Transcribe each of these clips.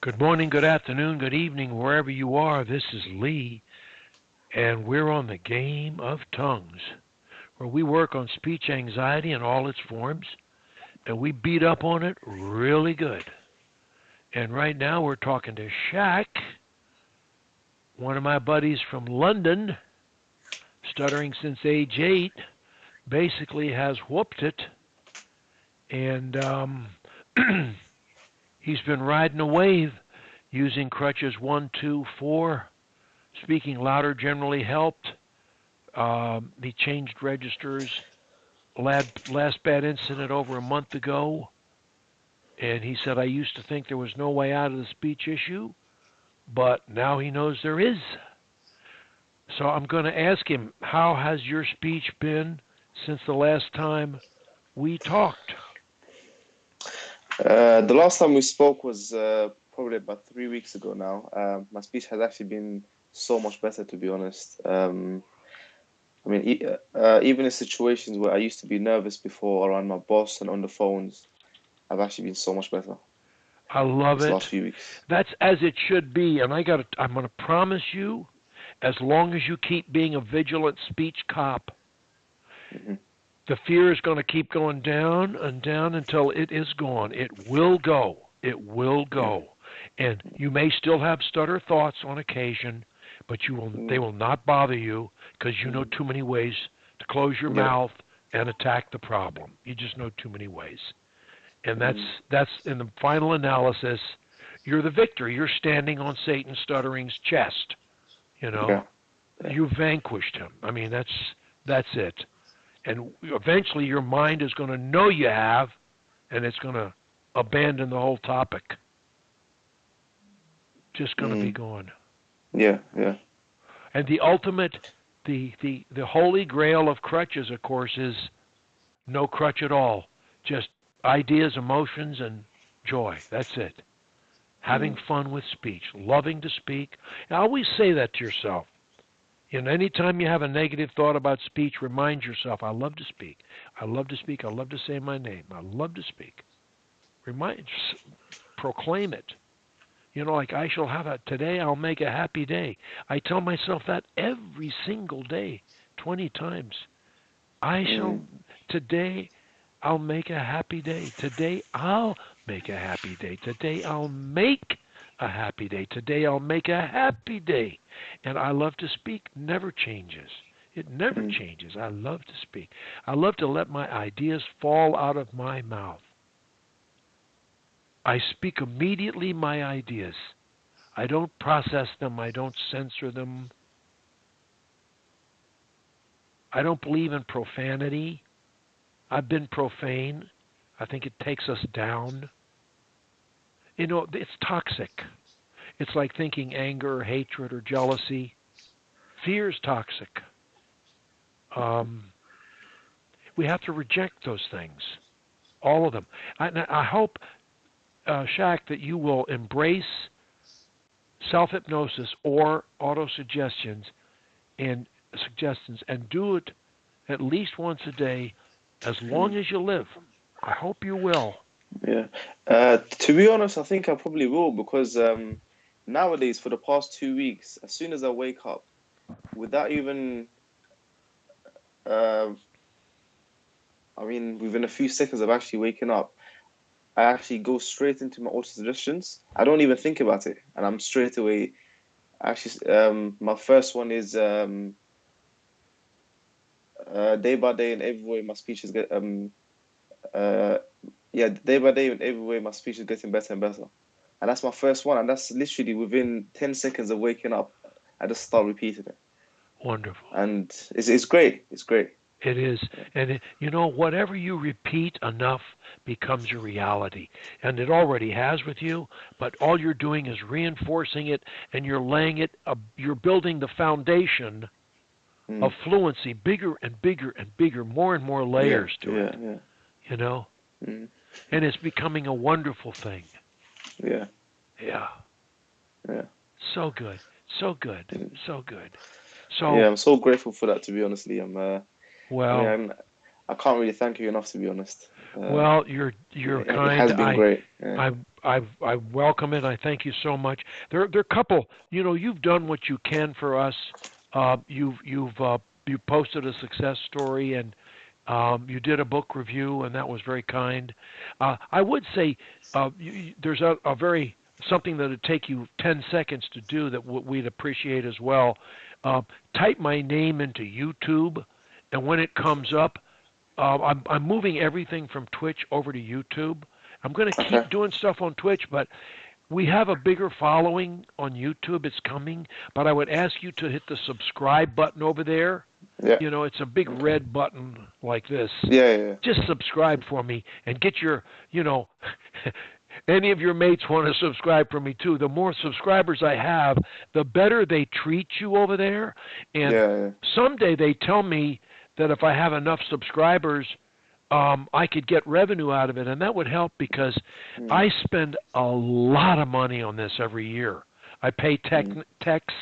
Good morning, good afternoon, good evening, wherever you are. This is Lee, and we're on the game of tongues, where we work on speech anxiety in all its forms, and we beat up on it really good. And right now we're talking to SHAK, one of my buddies from London, stuttering since age 8, basically has whooped it, and he's been riding a wave using crutches 1, 2, 4. Speaking louder generally helped. He changed registers. Last bad incident over a month ago, and he said, I used to think there was no way out of the speech issue, but now he knows there is. So I'm going to ask him, how has your speech been since the last time we talked? The last time we spoke was probably about 3 weeks ago now. My speech has actually been so much better, to be honest. Even in situations where I used to be nervous before around my boss and on the phones, I've actually been so much better I love this it. last few weeks. That's as it should be, and I'm going to promise you, as long as you keep being a vigilant speech cop, Hmm. the fear is going to keep going down and down until it is gone. It will go. It will Yeah. go. And you may still have stutter thoughts on occasion, but they will not bother you because you know too many ways to close your Yeah. mouth and attack the problem. You just know too many ways. And Mm. that's in the final analysis, you're the victor. You're standing on Satan stuttering's chest, you know. Yeah. Yeah. You vanquished him. I mean, that's it. And eventually your mind is going to know you have, and it's going to abandon the whole topic. Just going to be Mm. gone. Yeah. Yeah. And the ultimate, the holy grail of crutches, of course, is no crutch at all. Just ideas, emotions, and joy. That's it. Having Mm. fun with speech, loving to speak. And always say that to yourself. And anytime you have a negative thought about speech, remind yourself, I love to speak. I love to speak. I love to say my name. I love to speak. Proclaim it. You know, like I shall have today I'll make a happy day. I tell myself that every single day, 20 times. I shall, Mm. today I'll make a happy day. Today I'll make a happy day. Today I'll make a happy day. Today I'll make a happy day. And I love to speak, never changes. It never Mm. changes. I love to speak. I love to let my ideas fall out of my mouth. I speak immediately my ideas. I don't process them. I don't censor them. I don't believe in profanity. I've been profane. I think it takes us down. You know, it's toxic. It's like thinking anger or hatred or jealousy. Fear is toxic. Um, we have to reject those things, all of them. I hope, Shaq, that you will embrace self hypnosis or auto suggestions and do it at least once a day as long Mm. as you live. I hope you will. Yeah. To be honest, I think I probably will because nowadays, for the past 2 weeks, as soon as I wake up, without even uh, within a few seconds of actually waking up, I actually go straight into my auto suggestions. I don't even think about it, and I'm straight away. Actually, my first one is day by day in every way my speech is get uh yeah, day by day in every way my speech is getting better and better, and that's my first one, and that's literally within 10 seconds of waking up. I just start repeating it, Wonderful. and it's great. It's great. It is. And, you know, whatever you repeat enough becomes your reality. And it already has with you, but all you're doing is reinforcing it and you're laying it, you're building the foundation of Mm. fluency, bigger and bigger and bigger, more and more Yeah, layers to yeah, it, yeah. you know? Mm. And it's becoming a wonderful thing. Yeah, Yeah. yeah. So good. So good. Mm. So good. Yeah, So, I'm so grateful for that, to be honest, Lee. I mean, well, I'm, I can't really thank you enough, to be honest. well, you're It kind. has been great. I Yeah. I welcome it. I thank you so much. There are a couple. You've done what you can for us. You posted a success story, and you did a book review, and that was very kind. I would say there's a very something that would take you 10 seconds to do that we'd appreciate as well. Uh, Type my name into YouTube, and when it comes up, I'm moving everything from Twitch over to YouTube. I'm going to Okay. keep doing stuff on Twitch, but we have a bigger following on YouTube. It's coming, but I would ask you to hit the subscribe button over there. Yeah. It's a big red button like this. Yeah. Yeah. Just subscribe for me and get any of your mates want to subscribe for me too. The more subscribers I have, the better they treat you over there. And Yeah. Yeah. someday they tell me that if I have enough subscribers, I could get revenue out of it, and that would help because Mm, I spend a lot of money on this every year. I pay mm, techs,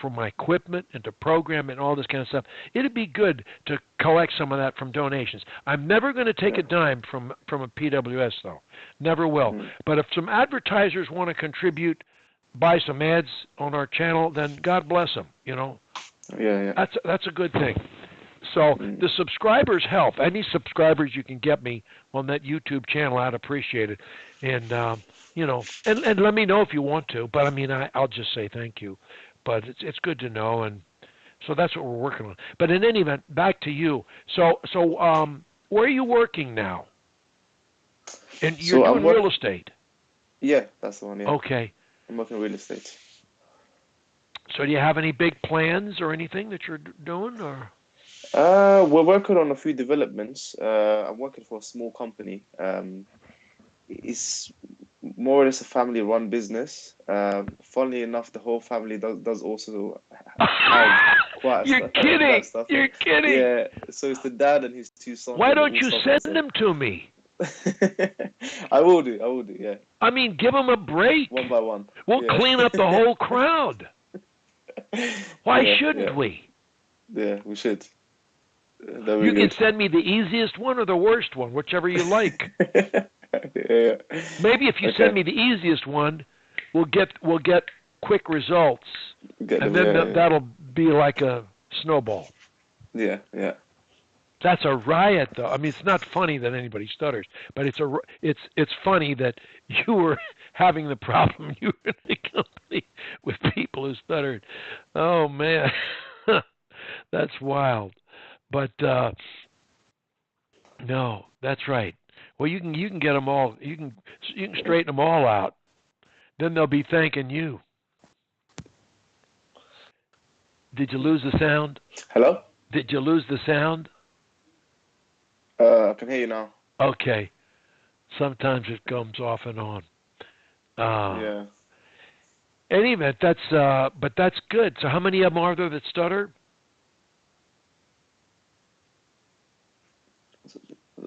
for my equipment and to program and all this kind of stuff. It'd be good to collect some of that from donations. I'm never going to take yeah. a dime from a PWS though, never will. Mm, But if some advertisers want to contribute, buy some ads on our channel, then God bless them. yeah. Yeah. That's a good thing. So Mm, the subscribers help. Any subscribers you can get me on that YouTube channel, I'd appreciate it. And and let me know if you want to. But I mean, I'll just say thank you. But it's good to know, and so that's what we're working on. But in any event, back to you. So where are you working now? And you're so I'm doing work. real estate. Yeah, that's the one. Yeah, Okay. I'm working real estate. So do you have any big plans or anything that you're doing, or? We're working on a few developments. I'm working for a small company. It's more or less a family-run business. Funnily enough, the whole family does also have quite You're that kidding. stuff. You're kidding. Yeah, so it's the dad and his two sons. Why They don't all you start on the send same. them to me? I will do. I will do. Yeah, I mean, give them a break. one by one. We'll Yeah. clean up the whole crowd. Why Yeah. shouldn't Yeah. we? Yeah. We should. That'd be You can good. send me the easiest one or the worst one, whichever you like. Yeah. Maybe if you send Okay. me the easiest one, we'll get quick results, Get and them. then Yeah. that'll be like a snowball. Yeah. Yeah. That's a riot, though. I mean, it's not funny that anybody stutters, but it's funny that you were having the problem. You were in a company with people who stuttered. Oh man, that's wild. But no, that's right. Well, you can get them all. You can straighten them all out. Then they'll be thanking you. Did you lose the sound? Hello. Did you lose the sound? I can hear you now. Okay. Sometimes it comes off and on. Uh, Yeah. any event, but that's good. So how many of them are there that stutter?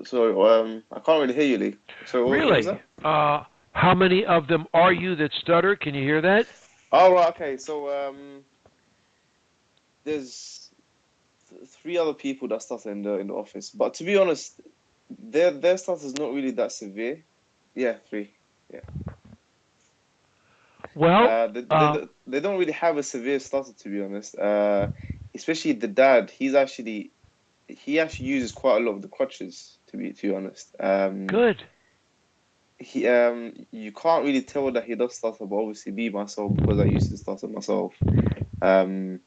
So I can't really hear you, Lee. So what was Really? that? How many of them are you that stutter? Can you hear that? Oh right, okay. So there's three other people that started in the office, but to be honest, their stuff is not really that severe. Yeah, three. Yeah. Well, They don't really have a severe stutter, to be honest. Especially the dad. He actually uses quite a lot of the crutches, to be honest. good. You can't really tell that he does stutter, but obviously me myself, because I used to stutter myself, um,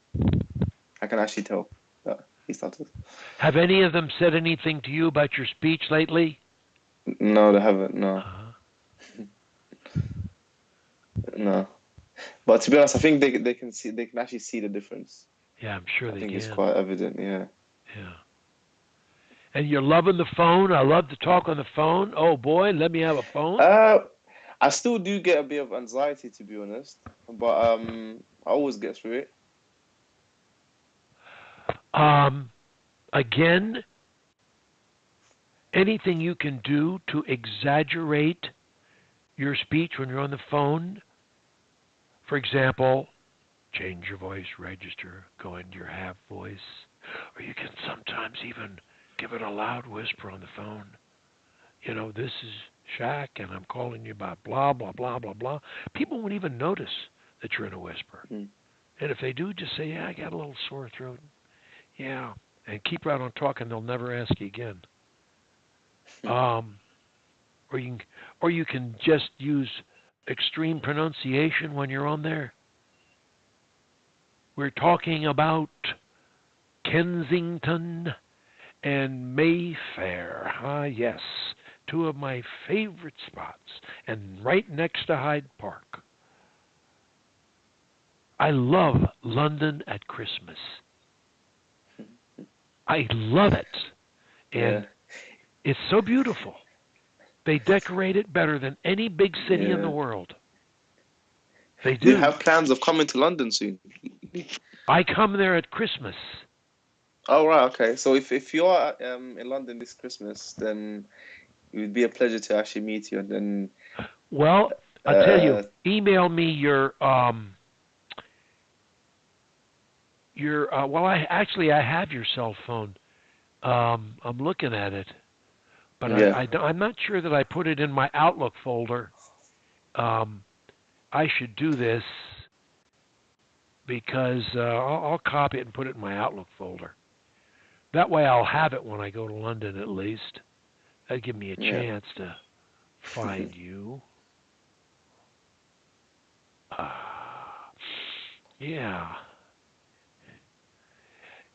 I can actually tell that he stutters. Have any of them said anything to you about your speech lately? No, they haven't. No, Uh, no. But to be honest, I think they can actually see the difference. yeah, I'm sure I they think it's can. quite evident. Yeah. Yeah. And you're loving the phone. I love to talk on the phone. Oh boy, let me have a phone. Uh, I still do get a bit of anxiety, to be honest, but I always get through it. Um, Again, anything you can do to exaggerate your speech when you're on the phone. For example, change your voice register, go into your half voice, or you can sometimes even give it a loud whisper on the phone. This is SHAK, and I'm calling you about blah, blah, blah, blah, blah. People won't even notice that you're in a whisper. Mm. And if they do, just say, yeah, I got a little sore throat. Yeah. And keep right on talking. They'll never ask you again. Um, or you can just use extreme pronunciation when you're on there. We're talking about Kensington and Mayfair. Ah, yes, two of my favorite spots, and right next to Hyde Park. I love London at Christmas. I love it, Yeah, and it's so beautiful. They decorate it better than any big city in the yeah. world. They Do you do. have plans of coming to London soon? I come there at Christmas. Oh, right, okay. So if you are in London this Christmas, then it would be a pleasure to actually meet you. And then Well, I tell you, uh, email me your well, I have your cell phone. I'm looking at it, but yeah, I'm not sure that I put it in my Outlook folder. Um, I should do this because I'll copy it and put it in my Outlook folder. That way I'll have it when I go to London at least. That'd give me a yeah. chance to find you. Yeah.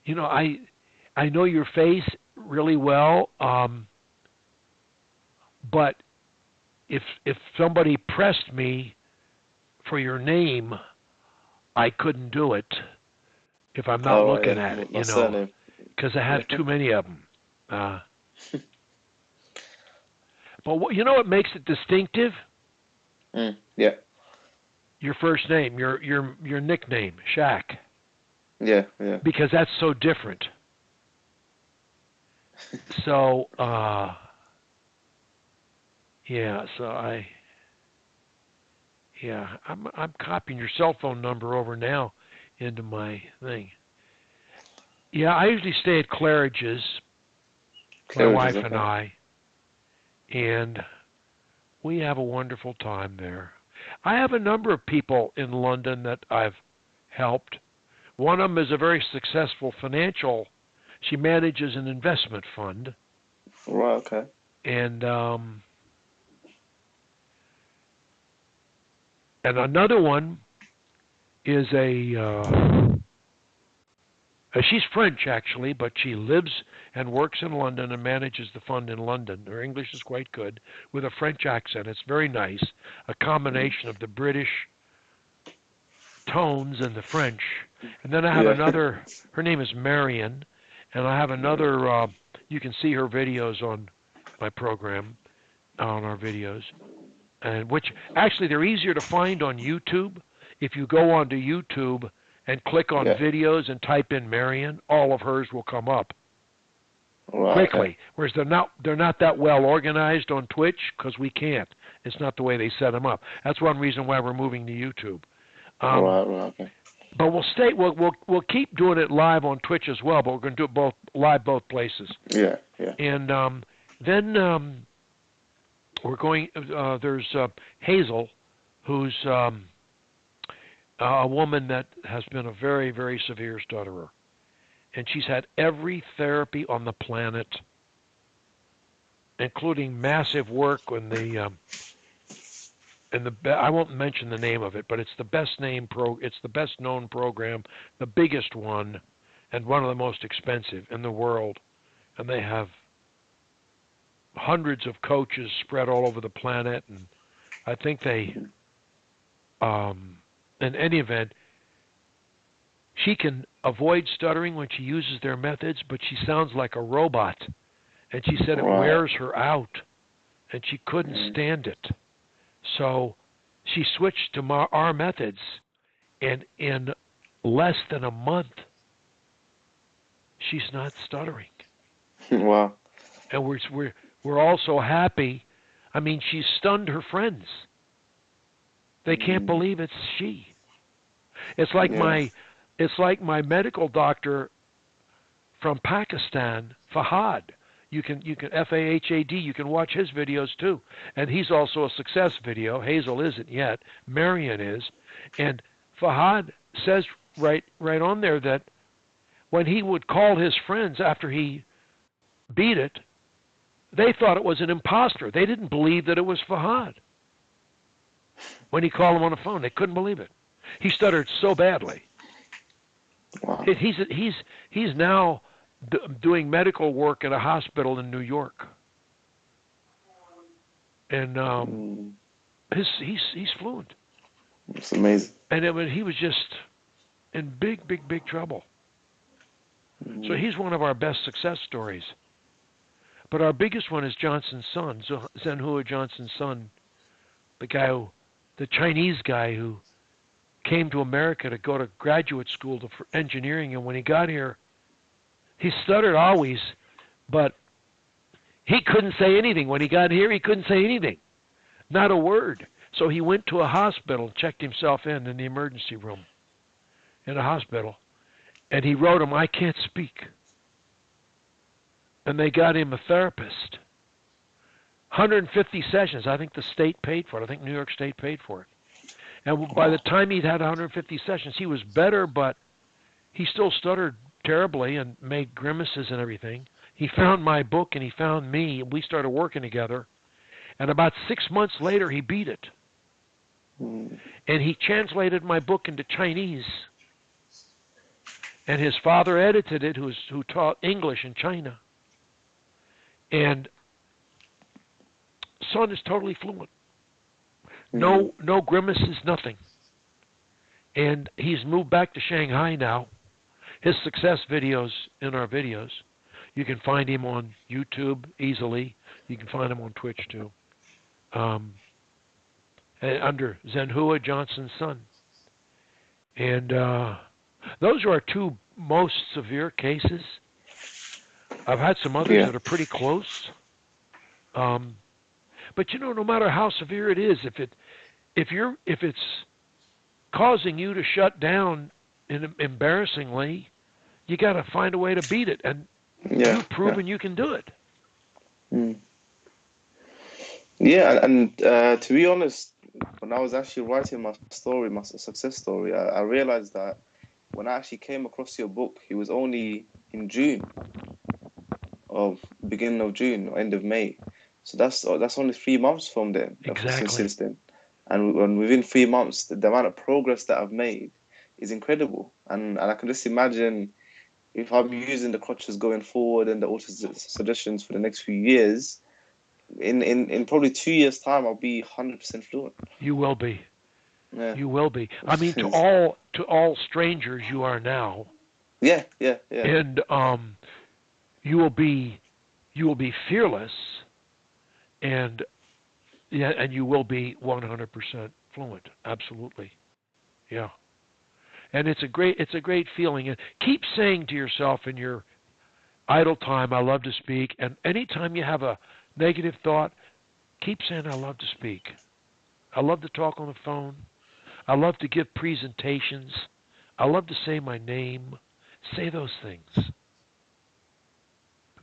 You know, I know your face really well, but if somebody pressed me for your name, I couldn't do it if I'm not All right, looking yeah. at it, My surname. because I have Yeah. too many of them. Uh, but you know what makes it distinctive? Mm, yeah, Your first name, your nickname, Shaq, yeah, yeah. because that's so different. So, yeah, I'm copying your cell phone number over now into my thing. Yeah, I usually stay at Claridge's, my Claridge's, wife and okay. and we have a wonderful time there. I have a number of people in London that I've helped. One of them is a very successful financial. She manages an investment fund, Right, okay. and another one is she's French actually, but she lives and works in London and manages the fund in London. Her English is quite good with a French accent. It's very nice, a Mm, combination of the British tones and the French. And then I have yeah. another. Her name is Marion, and I have Yeah, another. You can see her videos on my program on our videos, and which actually they're easier to find on YouTube. If you go onto YouTube and click on yeah. videos and type in Marion, all of hers will come up Right, okay. quickly. Whereas they're not that well organized on Twitch because we can't. It's not the way they set them up. That's one reason why we're moving to YouTube. Um, Right, right, okay. but we'll keep doing it live on Twitch as well. But we're going to do it both live both places. Yeah, yeah, And then we're going. There's Hazel, who's a woman that has been a very very severe stutterer, and she's had every therapy on the planet, including massive work I won't mention the name of it, but it's the it's the best known program, the biggest one, and one of the most expensive in the world. And they have hundreds of coaches spread all over the planet, and I think um, in any event, she can avoid stuttering when she uses their methods, but she sounds like a robot. And she said it right. wears her out, and she couldn't Mm, stand it. So she switched to our methods, and in less than a month, she's not stuttering. wow. And we're also happy. I mean, she's stunned her friends. They can't Mm, believe it's she. It's like yeah, my medical doctor from Pakistan, Fahad. You can FAHAD. You can watch his videos too, and he's also a success video. Hazel isn't yet. Marion is, and Fahad says right on there that when he would call his friends after he beat it, they thought it was an imposter. They didn't believe that it was Fahad. When he called them on the phone, they couldn't believe it. He stuttered so badly. Wow. He's now doing medical work at a hospital in New York, and he's fluent. It's amazing. And he was just in big trouble. So he's one of our best success stories. But our biggest one is Johnson's son, Zhenhua Johnson's son, the Chinese guy who came to America to go to graduate school for engineering, and when he got here, he stuttered always, but he couldn't say anything. When he got here, he couldn't say anything, not a word. So he went to a hospital, checked himself in the emergency room in a hospital, and he wrote him, "I can't speak." And they got him a therapist. 150 sessions. I think the state paid for it. I think New York State paid for it. And by the time he'd had 150 sessions, he was better, but he still stuttered terribly and made grimaces and everything. He found my book and he found me, and we started working together. And about 6 months later, he beat it. And he translated my book into Chinese. And his father edited it, who taught English in China. And son is totally fluent. No grimaces, nothing. And he's moved back to Shanghai now. His success videos in our videos. You can find him on YouTube easily. You can find him on Twitch too. Under Zhenhua Johnson's son. And those are our two most severe cases. I've had some others that are pretty close. But no matter how severe it is, if it's causing you to shut down embarrassingly, you got to find a way to beat it, and you've proven you can do it. Yeah, and to be honest, when I was actually writing my story, my success story, I realized that when I actually came across your book, it was only in beginning of June or end of May. So that's only 3 months from then. Exactly. Since then, and within 3 months, the amount of progress that I've made is incredible. And I can just imagine if I'm using the crutches going forward and the auto suggestions for the next few years, in probably 2 years' time, I'll be 100% fluent. You will be. Yeah. You will be. I mean, to all strangers, you are now. Yeah. And you will be fearless, and you will be 100% fluent. Absolutely. Yeah. And it's a great feeling. And keep saying to yourself in your idle time, "I love to speak." And anytime you have a negative thought, keep saying, "I love to speak. I love to talk on the phone. I love to give presentations. I love to say my name." Say those things.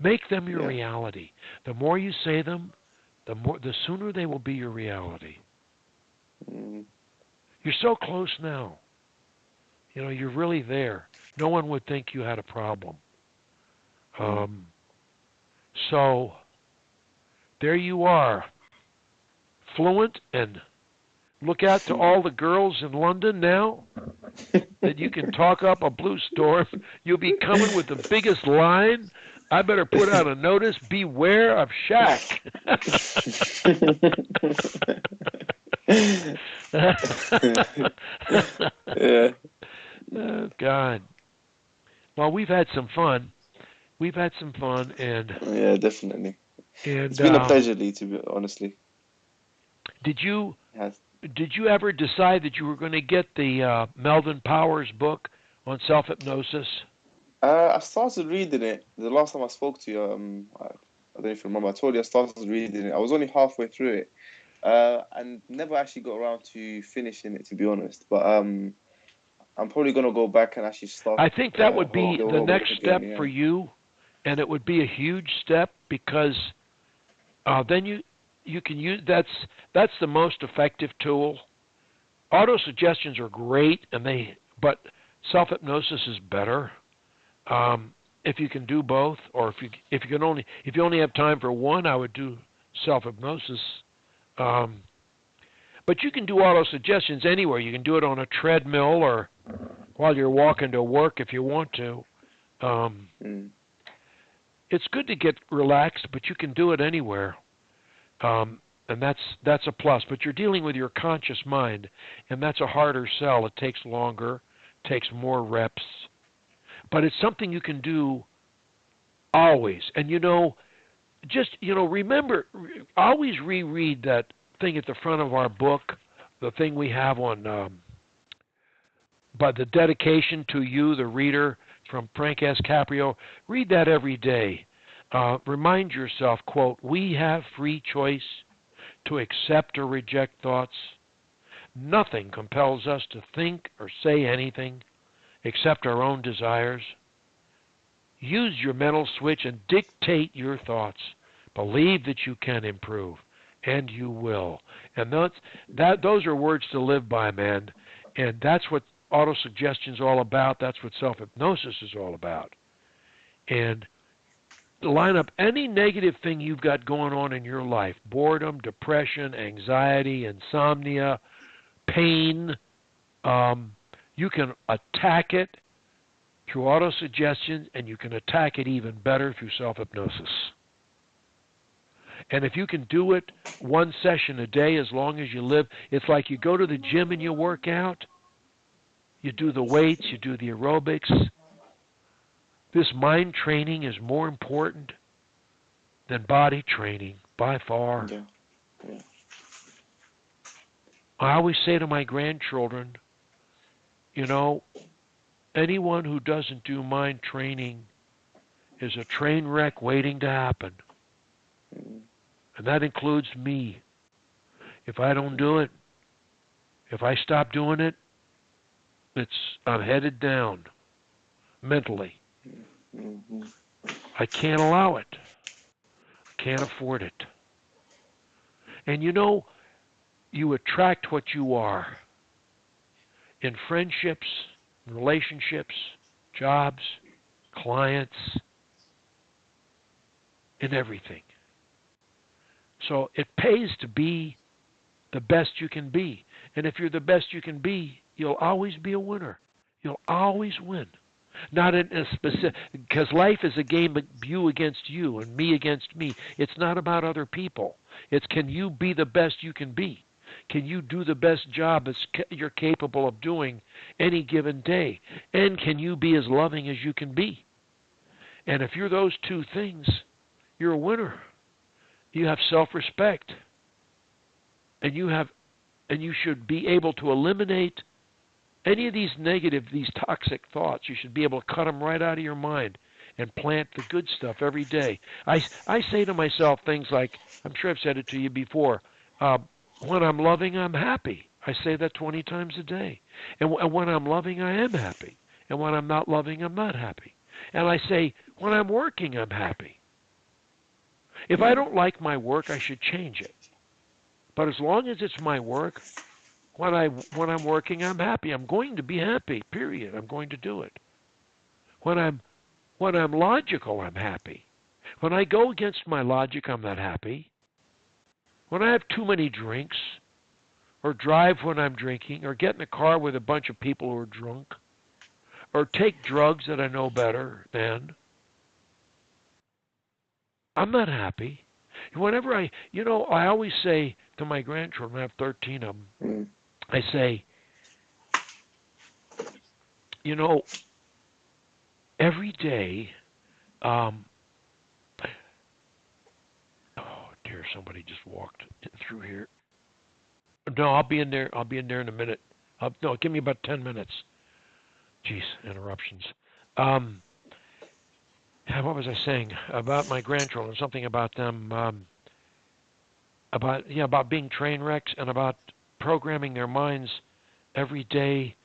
Make them your reality. The more you say them, the sooner they will be your reality. You're so close now. You're really there. No one would think you had a problem. So there you are, fluent, and look out to all the girls in London now that you can talk up a blue storm. You'll be coming with the biggest line. I better put out a notice, beware of SHAK. Yeah. Oh, God. Well, we've had some fun. And yeah, definitely. And it's been a pleasure, Lee, to be honestly. Did you ever decide that you were going to get the Melvin Powers book on self-hypnosis? I started reading it the last time I spoke to you. I don't know if you remember. I told you I started reading it. I was only halfway through it, and never actually got around to finishing it, to be honest. But I'm probably gonna go back and actually start. I think that would be the next step for you. and it would be a huge step because then you can use that's the most effective tool. Auto suggestions are great, but self hypnosis is better. If you can do both, or if you only have time for one, I would do self hypnosis. Um, but you can do auto suggestions anywhere. You can do it on a treadmill or while you're walking to work if you want to. Um, Mm. it's good to get relaxed, but you can do it anywhere. And that's a plus. But you're dealing with your conscious mind, and that's a harder sell. It takes longer, takes more reps, but it's something you can do always. And remember, always reread that thing at the front of our book, the thing we have on by the dedication to you, the reader, from Frank S. Caprio. Read that every day. Remind yourself, quote, we have free choice to accept or reject thoughts. Nothing compels us to think or say anything except our own desires. Use your mental switch and dictate your thoughts. Believe that you can improve, and you will. And those are words to live by, man. And that's what autosuggestion is all about. That's what self-hypnosis is all about. And line up any negative thing you've got going on in your life: boredom, depression, anxiety, insomnia, pain. You can attack it through autosuggestion, and you can attack it even better through self-hypnosis. And if you can do it one session a day as long as you live, it's like you go to the gym and you work out. You do the weights, you do the aerobics. This mind training is more important than body training by far. Yeah. Yeah. I always say to my grandchildren, anyone who doesn't do mind training is a train wreck waiting to happen. Mm. And that includes me. If I don't do it, if I stop doing it, I'm headed down mentally. Mm-hmm. I can't allow it. Can't afford it. And you attract what you are in friendships, relationships, jobs, clients, in everything. So it pays to be the best you can be. And if you're the best you can be, you'll always be a winner. You'll always win. Not in a specific, because life is a game of you against you and me against me. It's not about other people. It's, can you be the best you can be? Can you do the best job you're capable of doing any given day? And can you be as loving as you can be? And if you're those two things, you're a winner. You have self-respect, and you should be able to eliminate any of these toxic thoughts. You should be able to cut them right out of your mind and plant the good stuff every day. I say to myself things like, I'm sure I've said it to you before, when I'm loving, I'm happy. I say that 20 times a day. And when I'm loving, I am happy. And when I'm not loving, I'm not happy. And I say, when I'm working, I'm happy. If I Mm. don't like my work, I should change it. But as long as it's my work, when I'm working, I'm happy. I'm going to be happy. Period. I'm going to do it. When I'm logical, I'm happy. When I go against my logic, I'm not happy. When I have too many drinks, or drive when I'm drinking, or get in a car with a bunch of people who are drunk, or take drugs that I know better than, I'm not happy. Whenever I always say to my grandchildren, I have 13 of them, Mm. I say, every day, um, oh dear, somebody just walked through here. No, I'll be in there. I'll be in there in a minute. No, give me about 10 minutes. Jeez, interruptions. Um, what was I saying about my grandchildren? Something about them, about being train wrecks and about programming their minds every day.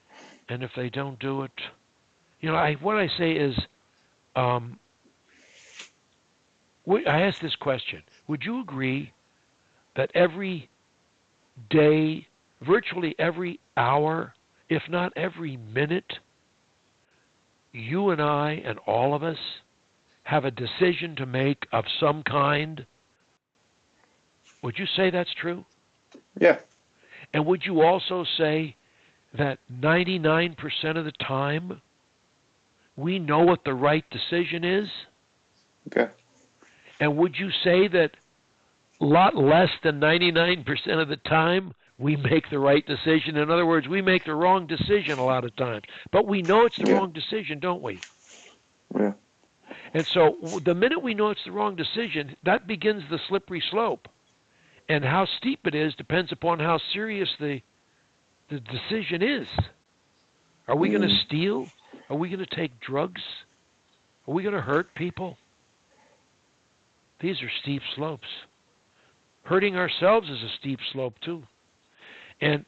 And if they don't do it, what I say is, um, I asked this question. Would you agree that every day, virtually every hour, if not every minute, you and I and all of us have a decision to make of some kind? Would you say that's true? Yeah. And would you also say that 99% of the time we know what the right decision is? Okay. And would you say that a lot less than 99% of the time we make the right decision? In other words, we make the wrong decision a lot of times. But we know it's the Yeah. wrong decision, don't we? Yeah. And so the minute we know it's the wrong decision, that begins the slippery slope. And how steep it is depends upon how serious the decision is. Are we going to Mm. steal? Are we going to take drugs? Are we going to hurt people? These are steep slopes. Hurting ourselves is a steep slope too. And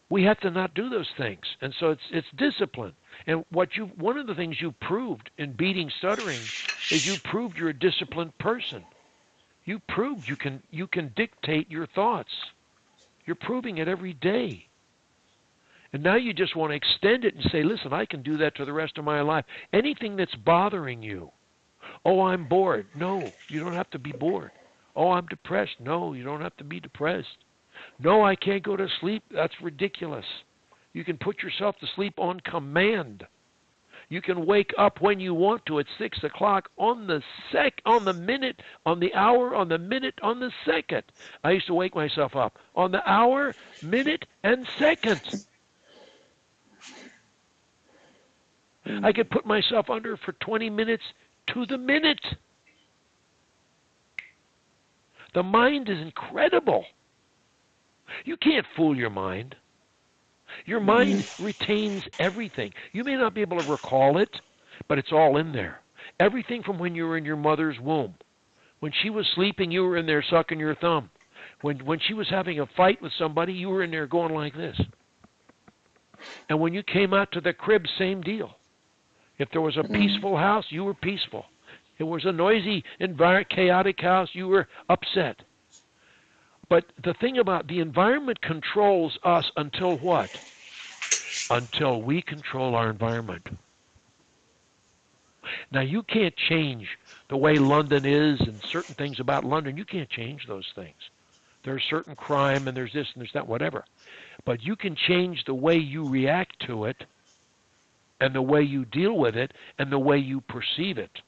we have to not do those things. And so it's discipline. And one of the things you proved in beating stuttering is you proved you're a disciplined person. You proved you can dictate your thoughts. You're proving it every day. And now you just want to extend it and say, listen, I can do that for the rest of my life. Anything that's bothering you. Oh, I'm bored. No, you don't have to be bored. Oh, I'm depressed. No, you don't have to be depressed. No, I can't go to sleep. That's ridiculous. You can put yourself to sleep on command. You can wake up when you want to at 6 o'clock on on the minute, on the hour, on the minute, on the second. I used to wake myself up on the hour, minute, and second. I could put myself under for 20 minutes to the minute. The mind is incredible. You can't fool your mind. Your mind Mm. retains everything. You may not be able to recall it, but it's all in there. Everything from when you were in your mother's womb. When she was sleeping, you were in there sucking your thumb. When she was having a fight with somebody, you were in there going like this. And when you came out to the crib, same deal. If there was a Mm. peaceful house, you were peaceful. If it was a noisy, chaotic house, you were upset. But the thing about the environment controls us until what? Until we control our environment. Now, you can't change the way London is and certain things about London. You can't change those things. There's certain crime and there's this and there's that, whatever. But you can change the way you react to it and the way you deal with it and the way you perceive it.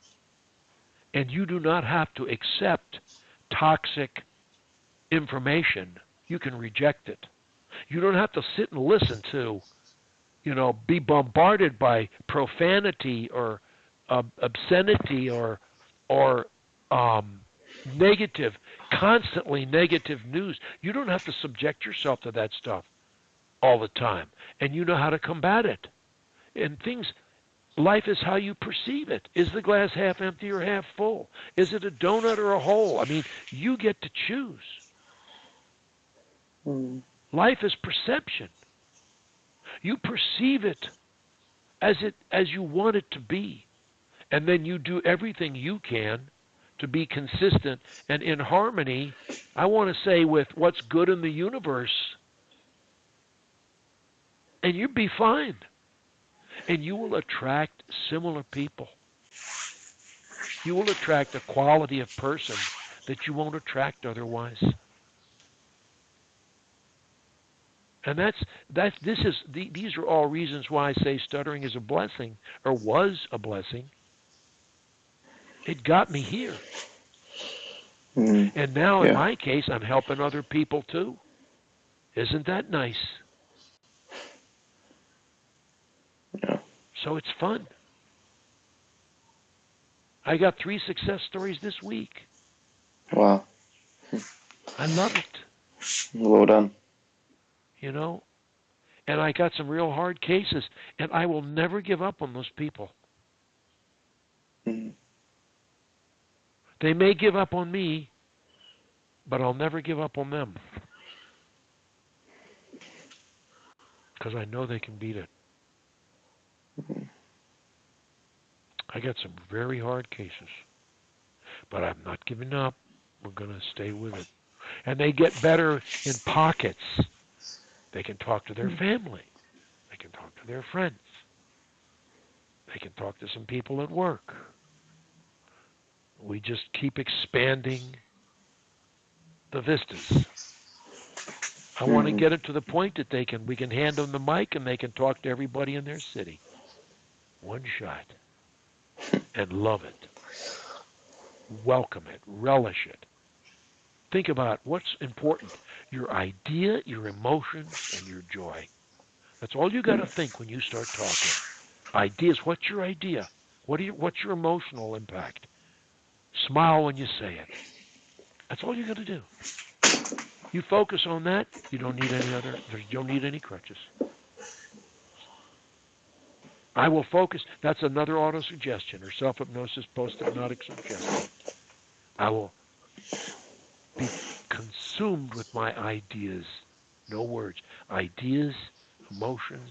And you do not have to accept toxic information. You can reject it. You don't have to sit and listen to, be bombarded by profanity or obscenity or negative, constantly negative news. You don't have to subject yourself to that stuff all the time, and you know how to combat it. And life is how you perceive it. Is the glass half empty or half full? Is it a donut or a hole? I mean, you get to choose. Mm. Life is perception. You perceive it as you want it to be. And then you do everything you can to be consistent and in harmony, I want to say, with what's good in the universe, and you'll be fine. And you will attract similar people. You will attract a quality of person that you won't attract otherwise. And these are all reasons why I say stuttering is a blessing, or was a blessing. It got me here. Mm. And now in Yeah. my case, I'm helping other people too. Isn't that nice? Yeah. So it's fun. I got 3 success stories this week. Wow. I love it, Well done. you know? And I got some real hard cases, and I will never give up on those people. Mm. They may give up on me, but I'll never give up on them because I know they can beat it. I got some very hard cases. but I'm not giving up. We're going to stay with it. And they get better in pockets. They can talk to their family. They can talk to their friends. They can talk to some people at work. We just keep expanding the vistas. I want to Mm-hmm. get it to the point that we can hand them the mic and they can talk to everybody in their city. One shot. And love it. Welcome it. Relish it. Think about what's important. Your idea, your emotions, and your joy. That's all you got to think when you start talking. Ideas. What's your idea? What's your emotional impact? Smile when you say it. That's all you got to do. You focus on that. You don't need any other. You don't need any crutches. I will focus. That's another auto suggestion or self hypnosis, post hypnotic suggestion. I will be consumed with my ideas. No words. Ideas, emotions,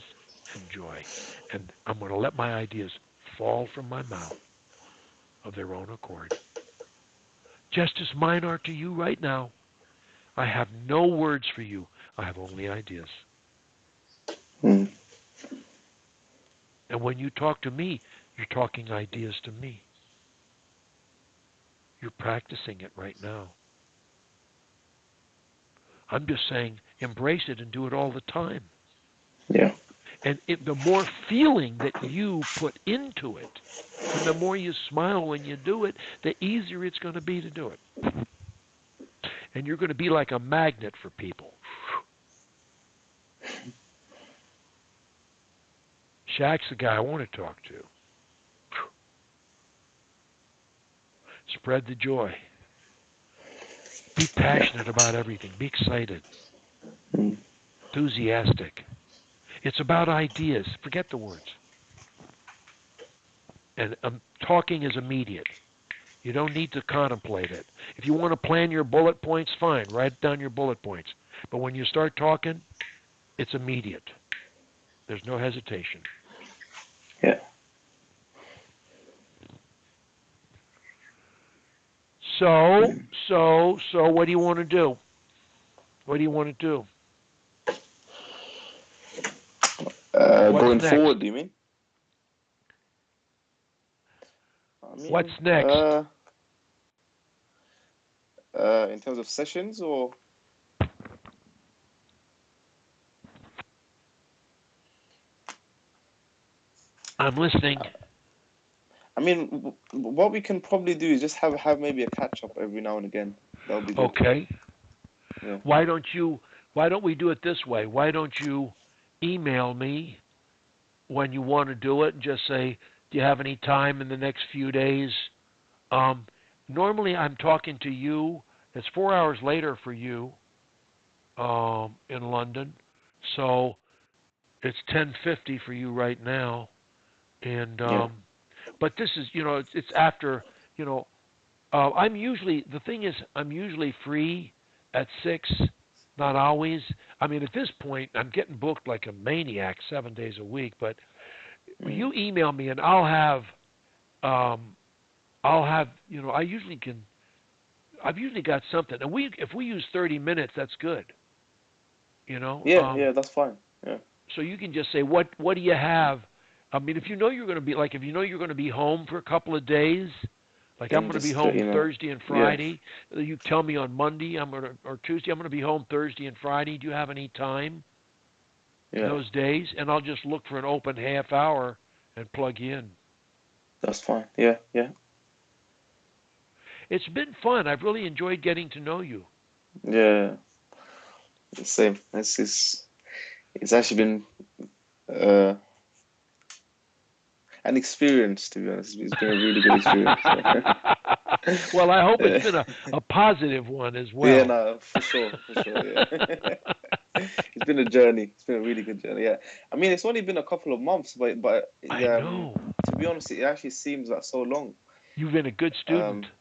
and joy. And I'm going to let my ideas fall from my mouth of their own accord. Just as mine are to you right now. I have no words for you. I have only ideas. Mm. And when you talk to me, you're talking ideas to me. You're practicing it right now. I'm just saying, embrace it and do it all the time. Yeah. And the more feeling that you put into it, and the more you smile when you do it, the easier it's going to be to do it. And you're going to be like a magnet for people. Shaq's the guy I want to talk to. Spread the joy. Be Yeah. passionate about everything. Be excited, Mm. enthusiastic. It's about ideas. Forget the words. And talking is immediate. You don't need to contemplate it. If you want to plan your bullet points, fine. Write down your bullet points. But when you start talking, it's immediate. There's no hesitation. Yeah. So, what do you want to do? What do you want to do? What's Going next? forward, do you mean? I What's mean, next? in terms of sessions, or I'm listening. I mean, what we can probably do is just have maybe a catch up every now and again. That would be good. Okay. Yeah. Why don't you? Why don't we do it this way? Why don't you email me when you want to do it and just say, do you have any time in the next few days? Um, Normally, I'm talking to you. It's 4 hours later for you in London, so it's 10:50 for you right now. And Yeah. but this is, it's after, you know, I'm usually the thing is I'm usually free at 6, not always. I mean, at this point, I'm getting booked like a maniac 7 days a week. But Mm. you email me and um, I'll have, I usually can. I've usually got something, and if we use 30 minutes, that's good. You know, Yeah. Yeah. That's fine. Yeah. so you can just say, what do you have? I mean, if you know you're going to be like, if you know you're going to be home for a couple of days, like I'm Then going to be just let home you know. Thursday and Yeah. Friday. You tell me on Monday or Tuesday I'm going to be home Thursday and Friday. Do you have any time in Yeah. those days? And I'll just look for an open half hour and plug you in. That's fine. Yeah. Yeah. It's been fun. I've really enjoyed getting to know you. Yeah. The same. It's actually been uh an experience, to be honest. It's been a really good experience. Well, I hope it's Yeah. been a positive one as Yeah, well. no, for sure, for sure. Yeah. It's been a journey. It's been a really good journey. Yeah. I mean, it's only been a couple of months, but I know. to be honest, it actually seems like so long. You've been a good student. Um,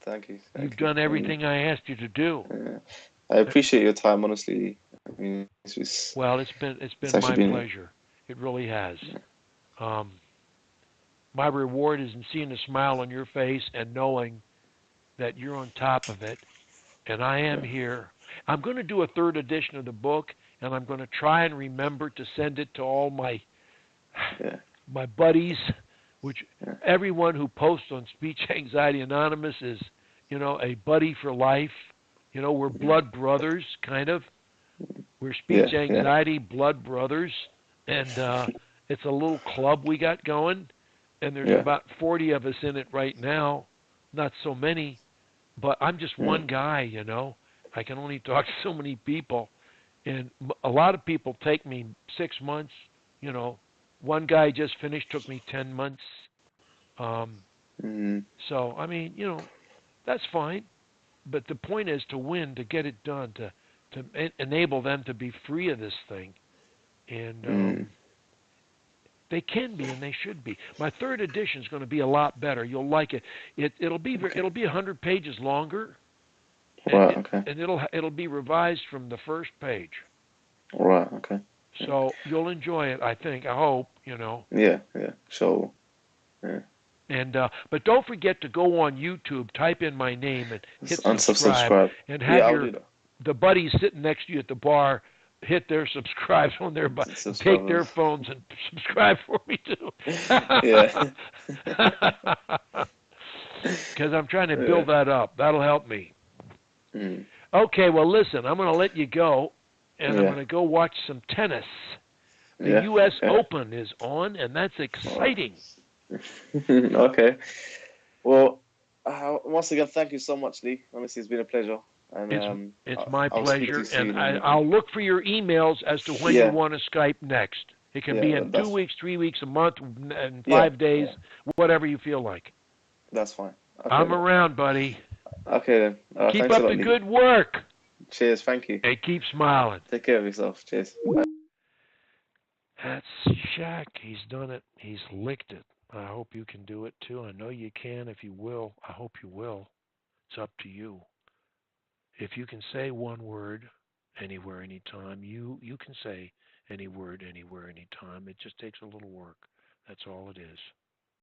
Thank you, You've thank you. done everything I asked you to do. Uh, I appreciate your time, honestly. I mean, Well, it's it's been actually my been pleasure. It really has. Um, My reward is in seeing a smile on your face and knowing that you're on top of it, and I am yeah, here. I'm going to do a third edition of the book, and I'm going to try and remember to send it to all yeah, my buddies, which yeah, everyone who posts on Speech Anxiety Anonymous is, a buddy for life. We're blood brothers, kind of. We're speech yeah, yeah, anxiety blood brothers, and it's a little club we got going, and there's yeah, about 40 of us in it right now. Not so many, but I'm just yeah, one guy. I can only talk to so many people, and a lot of people take me 6 months. You know, one guy just finished took me 10 months. Um, mm, so I mean, that's fine. But the point is to win, to get it done, to enable them to be free of this thing, and mm. they can be and they should be. My third edition is going to be a lot better. You'll like it. Okay. It'll be 100 pages longer, and Right. Okay. it'll be revised from the first page. Right. Okay. Yeah. So you'll enjoy it. I think. I hope. Yeah. Yeah. So. Yeah. And but don't forget to go on YouTube, type in my name, and hit subscribe, Unsubscribe. and Yeah, have I'll do that. the buddies sitting next to you at the bar hit their subscribes on their take their Subscribers. phones and subscribe for me too. Yeah. Because I'm trying to Yeah. build that up. That'll help me. Mm. Okay, well, listen, I'm going to let you go, and I'm Yeah. going to go watch some tennis. The Yeah. U.S. Okay. Open is on, and that's All right. exciting. Okay. Well, once again, thank you so much, Lee. Honestly, it's been a pleasure, and It's it's my I'll speak to pleasure, you and soon. And I'll look for your emails as to when you yeah, want to Skype next. It can yeah, be in two that's weeks, 3 weeks, a month, and yeah, 5 days, yeah, whatever you feel like. that's fine. Okay I'm then. around, buddy. Okay then. Keep Thanks a up lot, the Lee. good work, Cheers. Thank you. and keep smiling. Take care of yourself. Cheers. That's SHAK. He's done it. He's licked it. I hope you can do it too. I know you can if you will. I hope you will. It's up to you. If you can say one word anywhere, anytime, you can say any word anywhere, anytime. It just takes a little work. That's all it is.